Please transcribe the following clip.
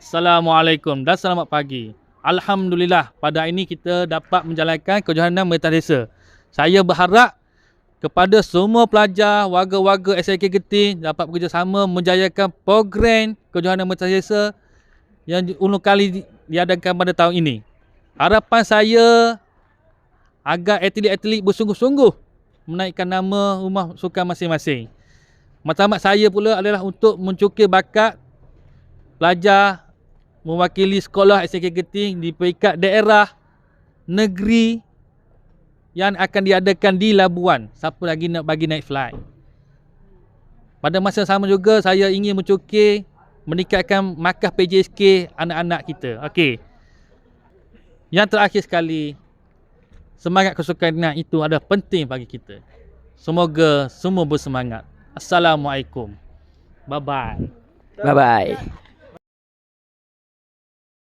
Assalamualaikum dan selamat pagi. Alhamdulillah, pada hari ini kita dapat menjalankan kejohanan Merintah Desa. Saya berharap kepada semua pelajar, warga-warga SIK Genting dapat bekerjasama menjayakan program kejohanan Merintah Desa yang ulung kali diadakan pada tahun ini. Harapan saya agar atlet-atlet bersungguh-sungguh menaikkan nama rumah sukan masing-masing. Matlamat saya pula adalah untuk mencukir bakat pelajar mewakili sekolah SIK Genting di peringkat daerah, negeri yang akan diadakan di Labuan. Siapa lagi nak bagi naik flight. Pada masa sama juga saya ingin mencukir meningkatkan markah PJSK anak-anak kita. Okey. Yang terakhir sekali, semangat kesukanan itu adalah penting bagi kita. Semoga semua bersemangat. Assalamualaikum. Bye-bye. Bye-bye.